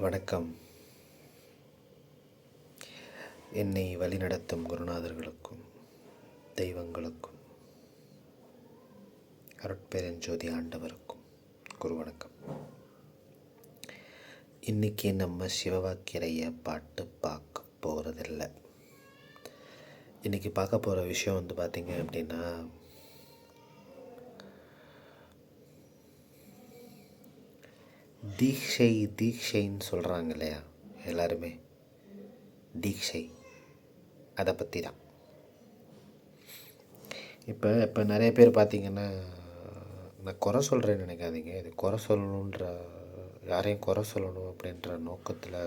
வணக்கம். என்னை வழிநடத்தும் குருநாதர்களுக்கும் தெய்வங்களுக்கும் அருட்பெருஞ்சோதி ஆண்டவருக்கும் குரு வணக்கம். இன்றைக்கி நம்ம சிவவாக்கியரைய பாட்டு பார்க்க போகிறதில்ல. இன்றைக்கி பார்க்க போகிற விஷயம் பார்த்திங்க அப்படின்னா, தீட்சைன்னு சொல்கிறாங்க இல்லையா எல்லாருமே, தீட்சை அதை பற்றி தான். இப்போ நிறைய பேர் பார்த்திங்கன்னா, நான் குறை சொல்கிறேன்னு நினைக்காதீங்க. இது குறை சொல்லணுன்ற, யாரையும் குறை சொல்லணும் அப்படின்ற நோக்கத்தில்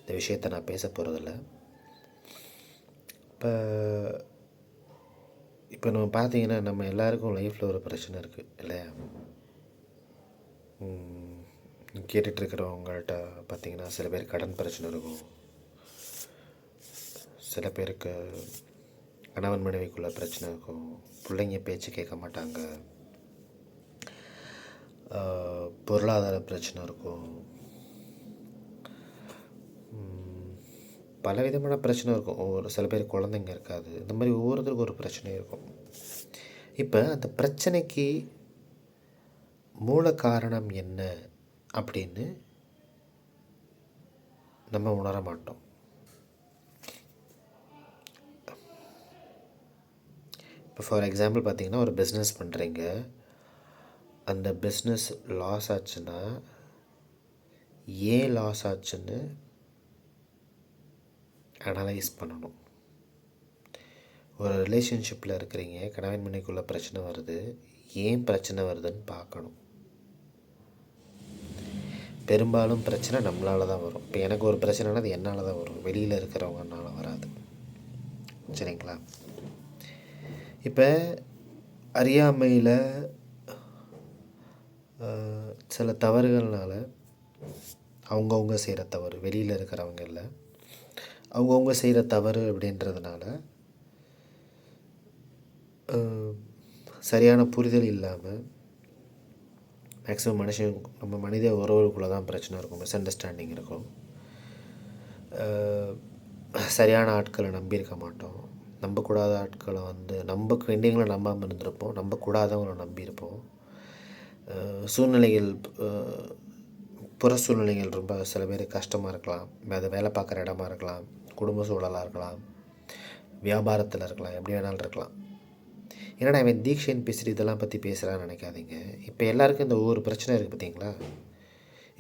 இந்த விஷயத்தை நான் பேச போகிறதில்ல. இப்போ நம்ம பார்த்திங்கன்னா, நம்ம எல்லாருக்கும் லைஃப்பில் ஒரு பிரச்சனை இருக்குது இல்லையா? கேட்டுட்ருக்கிறவங்கள்ட்ட பார்த்திங்கன்னா, சில பேர் கடன் பிரச்சனை இருக்கும், சில பேருக்கு கணவன் மனைவிக்குள்ள பிரச்சனை இருக்கும், பிள்ளைங்க பேச்சு கேட்க மாட்டாங்க, பொருளாதார பிரச்சனை இருக்கும், பல விதமான பிரச்சனை இருக்கும். சில பேர் குழந்தைங்க இருக்காது. இந்த மாதிரி ஒவ்வொருத்தருக்கும் ஒரு பிரச்சனை இருக்கும். இப்போ அந்த பிரச்சனைக்கு மூல காரணம் என்ன அப்படின்னு நம்ம உணர மாட்டோம். இப்போ ஃபார் எக்ஸாம்பிள் பார்த்திங்கன்னா, ஒரு பிஸ்னஸ் பண்ணுறீங்க. அந்த பிஸ்னஸ் லாஸ் ஆச்சுன்னா ஏன் லாஸ் ஆச்சுன்னு அனலைஸ் பண்ணணும். ஒரு ரிலேஷன்ஷிப்பில் இருக்கிறீங்க, கணவன் மனைவிக்குள்ளே பிரச்சனை வருது, ஏன் பிரச்சனை வருதுன்னு பார்க்கணும். பெரும்பாலும் பிரச்சனை நம்மளால் தான் வரும். இப்போ எனக்கு ஒரு பிரச்சனைனா அது என்னால் தான் வரும், வெளியில் இருக்கிறவங்கனால வராது. சரிங்களா? இப்போ அறியாமையில் சில தவறுகள்னால, அவங்கவுங்க செய்கிற தவறு, வெளியில் இருக்கிறவங்க இல்லை, அவங்கவுங்க செய்கிற தவறு அப்படின்றதுனால சரியான புரிதல் இல்லாமல் மேக்ஸிமம் நம்ம மனித உறவுகளுக்குள்ளே தான் பிரச்சனை இருக்கும், மிஸ் அண்டர்ஸ்டாண்டிங் இருக்கும். சரியான ஆட்களை நம்பியிருக்க மாட்டோம், நம்பக்கூடாத ஆட்களை நம்ப வேண்டியவங்களை நம்பாமல் இருந்திருப்போம், நம்பக்கூடாதவங்களை நம்பியிருப்போம். சூழ்நிலைகள், புற சூழ்நிலைகள் ரொம்ப சில பேர் கஷ்டமாக இருக்கலாம். அது வேலை பார்க்குற இடமா இருக்கலாம், குடும்ப சூழலாக இருக்கலாம், வியாபாரத்தில் இருக்கலாம், எப்படி வேணாலும் இருக்கலாம். ஏன்னா அவன் தீட்சைன்னு பேசிட்டு இதெல்லாம் பற்றி பேசுகிறான்னு நினைக்காதீங்க. இப்போ எல்லாருக்கும் இந்த ஒவ்வொரு பிரச்சனை இருக்குது பார்த்தீங்களா?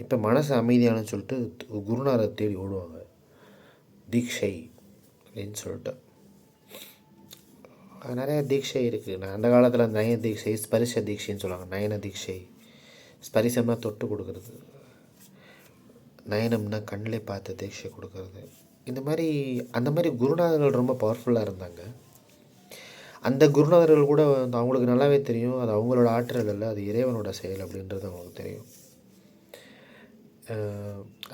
இப்போ மனசு அமைதியானு சொல்லிட்டு குருநாரை தேடி ஓடுவாங்க, தீட்சை அப்படின்னு சொல்லிட்டு. நிறையா தீட்சை இருக்குது. நான் அந்த காலத்தில் நயன தீட்சை, ஸ்பரிச தீட்சைன்னு சொல்லுவாங்க. நயன தீட்சை, ஸ்பரிசம்னா தொட்டு கொடுக்குறது, நயனம்னா கண்ணிலே பார்த்து தீட்சை கொடுக்கறது. இந்த மாதிரி அந்த மாதிரி குருநாதர்கள் ரொம்ப பவர்ஃபுல்லாக இருந்தாங்க. அந்த குருநாதர்கள் கூட அவங்களுக்கு நல்லாவே தெரியும், அது அவங்களோட ஆற்றல் இல்லை, அது இறைவனோட செயல் அப்படின்றது அவங்களுக்கு தெரியும்.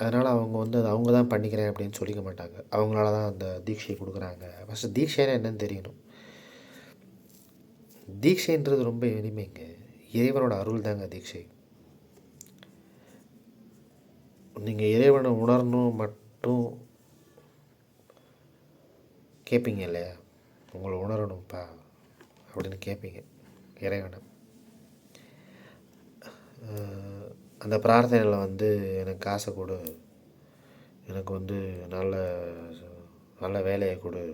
அதனால் அவங்க அது அவங்க தான் பண்ணிக்கிறேன் அப்படின்னு சொல்லிக்க மாட்டாங்க. அவங்களால தான் அந்த தீட்சை கொடுக்குறாங்க. ஃபஸ்ட்டு தீட்சைனா என்னன்னு தெரியணும். தீட்சைன்றது ரொம்ப இனிமைங்க. இறைவனோட அருள் தாங்க தீட்சை. நீங்கள் இறைவனை உணரணும் மட்டும் கேட்பீங்க இல்லையா? உங்களை உணரணும்ப்பா அப்படின்னு கேட்பீங்க இறைவனை. அந்த பிரார்த்தனையில் எனக்கு காசை கொடு, எனக்கு நல்ல நல்ல வேலையை கொடு,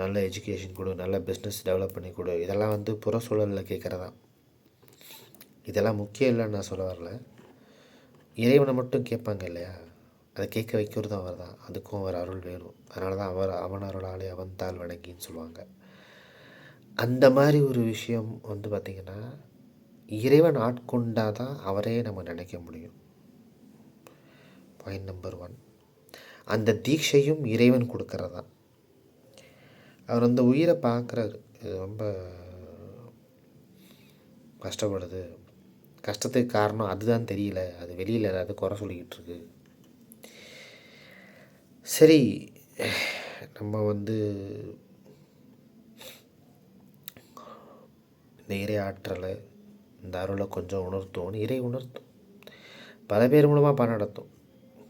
நல்ல எஜுகேஷன் கொடு, நல்ல பிஸ்னஸ் டெவலப் பண்ணி கொடு, இதெல்லாம் புற சூழலில் கேட்குறதான். இதெல்லாம் முக்கியம் இல்லைன்னு நான் சொல்ல வரல. இறைவனை மட்டும் கேட்பாங்க இல்லையா? அதை கேட்க வைக்கிறதும் அவர் தான். அதுக்கும் அவர் அருள் வேணும். அதனால தான் அவன் அருளாலே அவன் தாள் வணங்கின்னு சொல்லுவாங்க. அந்த மாதிரி ஒரு விஷயம் பார்த்திங்கன்னா, இறைவன் ஆட்கொண்டால் தான் அவரே நம்ம நினைக்க முடியும். Point number 1. அந்த தீட்சையும் இறைவன் கொடுக்கறது தான். அவர் அந்த உயிரை பார்க்குறாரு, இது ரொம்ப கஷ்டப்படுது, கஷ்டத்துக்கு காரணம் அதுதான் தெரியல, அது வெளியில் ஏதாவது குறை சொல்லிக்கிட்டு இருக்கு. சரி, நம்ம இந்த இறை ஆற்றலை, இந்த அருளை கொஞ்சம் உணர்த்துவோன்னு இறை உணர்த்தும். பல பேர் மூலமாக பாடம் நடத்தும்.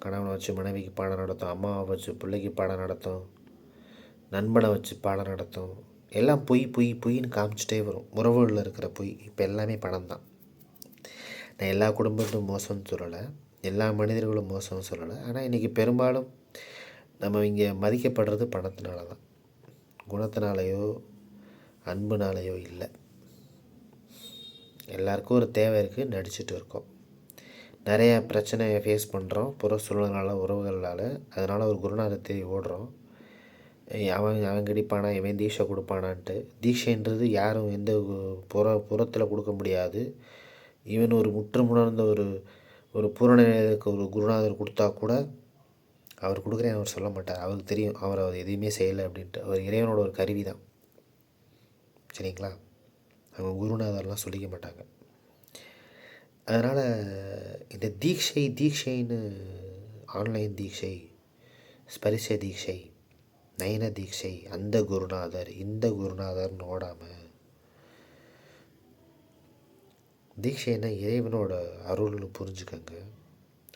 கணவனை வச்சு மனைவிக்கு பாடம் நடத்தும், அம்மாவை வச்சு பிள்ளைக்கு பாடம் நடத்தும், நண்பனை வச்சு பாடம் நடத்தும். எல்லாம் பொய் பொய் பொய்ன்னு காமிச்சிட்டே வரும். உறவுகளில் இருக்கிற பொய். இப்போ எல்லாமே பணம் தான். நான் எல்லா குடும்பத்தும் மோசம்னு சொல்லலை, எல்லா மனிதர்களும் மோசம்னு சொல்லலை. ஆனால் இன்றைக்கி பெரும்பாலும் நம்ம இங்கே மதிக்கப்படுறது பணத்தினால தான், குணத்தினாலேயோ அன்புனாலேயோ இல்லை. எல்லாருக்கும் ஒரு தேவை இருக்குது, நடிச்சிட்டு இருக்கோம். நிறைய பிரச்சனையை ஃபேஸ் பண்ணுறோம் புற சூழல்களால், உறவுகளால். அதனால் ஒரு குருநாதரை தேடி ஓடுறோம். அவன் கிடைப்பானா, இவன் தீட்சை கொடுப்பானான்ட்டு. தீட்சைன்றது யாரும் எந்த புறத்தில் கொடுக்க முடியாது. ஈவன் ஒரு முற்றுமுணர்ந்த ஒரு பூரண நிலைக்கு ஒரு குருநாதர் கொடுத்தா கூட அவர் கொடுக்குறேன்னு அவர் சொல்ல மாட்டார். அவருக்கு தெரியும் அவர் எதையுமே செய்யலை அப்படின்ட்டு. அவர் இறைவனோட ஒரு கருவி தான். சரிங்களா? அவங்க குருநாதர்லாம் சொல்லிக்க மாட்டாங்க. அதனால் இந்த தீட்சைன்னு ஆன்லைன் தீட்சை, ஸ்பரிச தீட்சை, நயன தீட்சை, அந்த குருநாதர் இந்த குருநாதர்னு ஓடாமல், தீட்சைன்னா இறைவனோட அருள்னு புரிஞ்சுக்கங்க.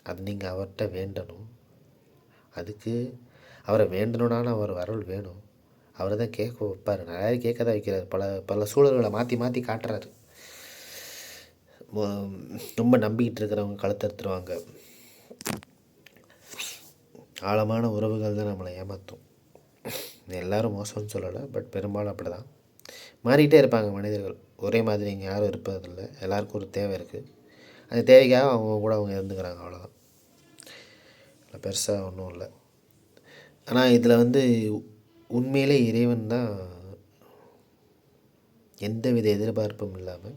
அது நீங்கள் அவர்கிட்ட வேண்டணும். அதுக்கு அவரை வேண்டணுன்னாலும் அவர் அருள் வேணும். அவரை தான் கேட்க வைப்பார். நிறைய கேட்க தான் வைக்கிறார். பல சூழல்களை மாற்றி காட்டுறாரு. ரொம்ப நம்பிக்கிட்டு இருக்கிறவங்க கழுத்தறுத்துருவாங்க. ஆழமான உறவுகள் தான் நம்மளை ஏமாற்றும். எல்லோரும் மோசம்னு சொல்லலை, பட் பெரும்பாலும் அப்படி தான் மாறிக்கிட்டே இருப்பாங்க மனிதர்கள். ஒரே மாதிரி இங்கே யாரும் இருப்பதில்லை. எல்லாருக்கும் ஒரு தேவை இருக்குது. அந்த தேவைக்காக அவங்க கூட அவங்க இருந்துக்கிறாங்க, அவ்வளோதான். இல்லை பெருசாக ஒன்றும் இல்லை. ஆனால் இதில் உண்மையிலே இறைவன் தான் எந்தவித எதிர்பார்ப்பும் இல்லாமல்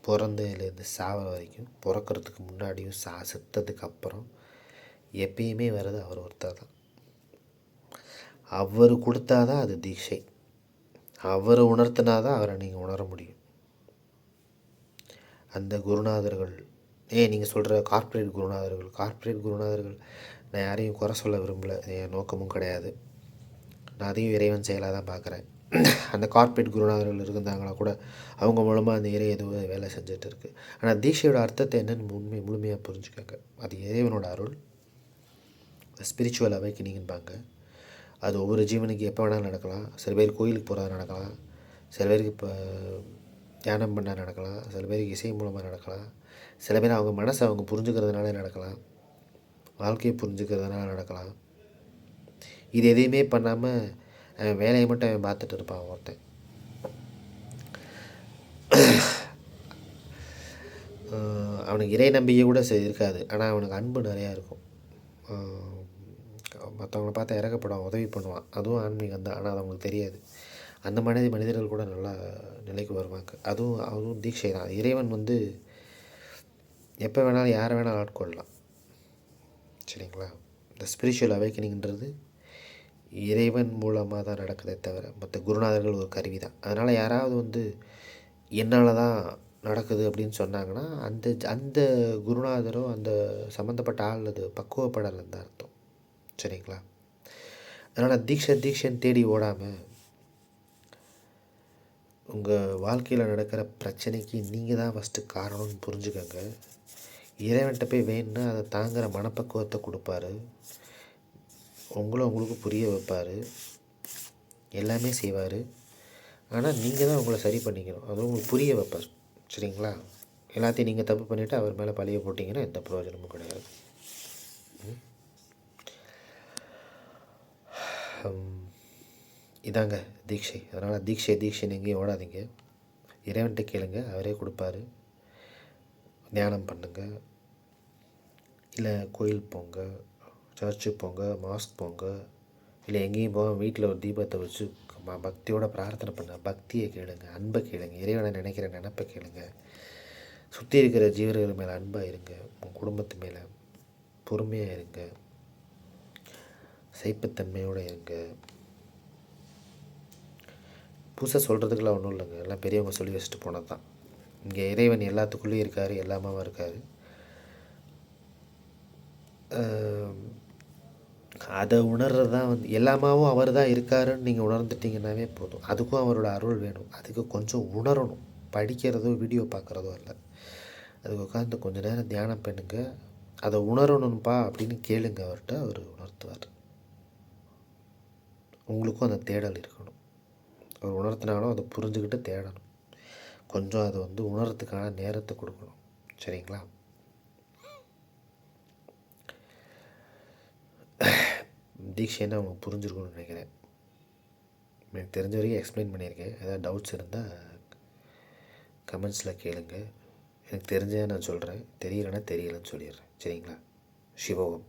பிறந்ததுலேருந்து சாவர வரைக்கும், பிறக்கிறதுக்கு முன்னாடியும் செத்ததுக்கு அப்புறம் எப்பயுமே வர்றது அவர் ஒருத்தர் தான். அவர் கொடுத்தாதான் அது தீட்சை. அவரை உணர்த்தினா தான் அவரை நீங்கள் உணர முடியும். அந்த குருநாதர்கள், நீங்கள் சொல்கிற கார்ப்பரேட் குருநாதர்கள் நான் யாரையும் குறை சொல்ல விரும்பலை. என் நோக்கமும் கிடையாது. நான் அதையும் இறைவன் செயலாக தான் பார்க்குறேன். அந்த கார்ப்பரேட் குருநாதர்கள் இருந்தாங்களா கூட அவங்க மூலமாக அந்த இறை எதுவும் வேலை செஞ்சுட்டு இருக்குது. ஆனால் தீட்சையோட அர்த்தத்தை என்னென்னு முழுமையாக புரிஞ்சுக்கோங்க. அது இறைவனோட அருள், ஸ்பிரிச்சுவல் அவைக்கனிங்பாங்க. அது ஒவ்வொரு ஜீவனுக்கு எப்போ வேணாலும் நடக்கலாம். சில பேர் கோயிலுக்கு போகிறதா நடக்கலாம், சில பேருக்கு இப்போ தியானம் பண்ண நடக்கலாம், சில பேருக்கு இசை மூலமாக நடக்கலாம், சில பேர் அவங்க மனசை அவங்க புரிஞ்சுக்கிறதுனால நடக்கலாம், வாழ்க்கையை புரிஞ்சுக்கிறதுனால நடக்கலாம். இது எதையுமே பண்ணாமல் வேலையை மட்டும் அவன் பார்த்துட்டு இருப்பான் ஒருத்தன். அவனுக்கு இறை நம்பிக்கை கூட இருக்காது, ஆனால் அவனுக்கு அன்பு நிறையா இருக்கும். மற்றவங்களை பார்த்தா இறக்கப்படும், உதவி பண்ணுவான். அதுவும் ஆன்மீகம் தான், ஆனால் அது அவங்களுக்கு தெரியாது. அந்த மனிதர்கள் கூட நல்லா நிலைக்கு வருவாங்க. அதுவும் தீட்சை தான். இறைவன் எப்போ வேணாலும் யாரை வேணாலும் ஆட்கொள்ளலாம். சரிங்களா? இந்த ஸ்பிரிச்சுவல் அவேக்கனிங்கிறது இறைவன் மூலமாக தான் நடக்குதே தவிர மற்ற குருநாதர்கள் ஒரு கருவி தான். அதனால் யாராவது என்னால் தான் நடக்குது அப்படின்னு சொன்னாங்கன்னா அந்த குருநாதரோ அந்த சம்மந்தப்பட்ட ஆள் அது பக்குவப்படலைன்னு தான் அர்த்தம். சரிங்களா? அதனால் தீட்சைன்னு தேடி ஓடாமல் உங்கள் வாழ்க்கையில் நடக்கிற பிரச்சனைக்கு நீங்கள் தான் ஃபஸ்ட்டு காரணம்னு புரிஞ்சுக்கோங்க. இறைவன்கிட்ட போய் வேணுன்னா அதை தாங்குகிற மனப்பக்குவத்தை கொடுப்பாரு. உங்களுக்கு புரிய வைப்பார், எல்லாமே செய்வார். ஆனால் நீங்கள் தான் உங்களை சரி பண்ணிக்கணும். அதுவும் உங்களுக்கு புரிய வைப்பார். சரிங்களா? எல்லாத்தையும் நீங்கள் தப்பு பண்ணிவிட்டு அவர் மேலே பழிய போட்டிங்கன்னா எந்த பிரயோஜனமும் கிடையாது. இதாங்க தீட்சை. அதனால் தீட்சை எங்கேயும் ஓடாதீங்க. இறைவன்கிட்ட கேளுங்க, அவரே கொடுப்பாரு. தியானம் பண்ணுங்க, இல்லை கோயில் போங்க, சர்ச்சு போங்க, மாஸ்க் போங்க, இல்லை எங்கேயும் போக வீட்டில் ஒரு தீபத்தை வச்சு பக்தியோட பிரார்த்தனை பண்ண, பக்தியை கேளுங்க, அன்பை கேளுங்க, இறைவனை நினைக்கிற நினைப்பை கேளுங்க. சுற்றி இருக்கிற ஜீவர்கள் மேலே அன்பாக இருங்க, உங்கள் குடும்பத்து மேலே பொறுமையாக இருங்க, சைப்புத்தன்மையோடு இருங்க. புதுசாக சொல்கிறதுக்கெல்லாம் ஒன்றும் இல்லைங்க, எல்லாம் பெரியவங்க சொல்லி வச்சுட்டு போனது தான். இங்கே இறைவன் எல்லாத்துக்குள்ளேயும் இருக்கார், எல்லாமாவும் இருக்கார். அதை உணர்றது தான் எல்லாமாவும் அவர் தான் இருக்காருன்னு நீங்கள் உணர்ந்துட்டிங்கன்னாவே போதும். அதுக்கும் அவரோட அருள் வேணும். அதுக்கு கொஞ்சம் உணரணும். படிக்கிறதோ வீடியோ பார்க்குறதோ இல்லை, அதுக்கு உட்காந்து கொஞ்ச நேரம் தியானம் பண்ணுங்க. அதை உணரணும்ப்பா அப்படின்னு கேளுங்க அவர்கிட்ட, அவர் உணர்த்துவார். உங்களுக்கும் அந்த தேடல் இருக்கணும். அவர் உணர்த்தினாலும் அதை புரிஞ்சுக்கிட்டு தேடணும். கொஞ்சம் அதை வந்து உணர்றதுக்கான நேரத்தை கொடுக்கணும். சரிங்களா? தீட்சைன்னு அவங்க புரிஞ்சுருக்கணும்னு நினைக்கிறேன். எனக்கு தெரிஞ்ச வரைக்கும் எக்ஸ்பிளைன் பண்ணியிருக்கேன். ஏதாவது டவுட்ஸ் இருந்தால் கமெண்ட்ஸில் கேளுங்க. எனக்கு தெரிஞ்சதை நான் சொல்கிறேன், தெரியலைன்னா தெரியலைன்னு சொல்லிடுறேன். சரிங்களா? சிவோகம்.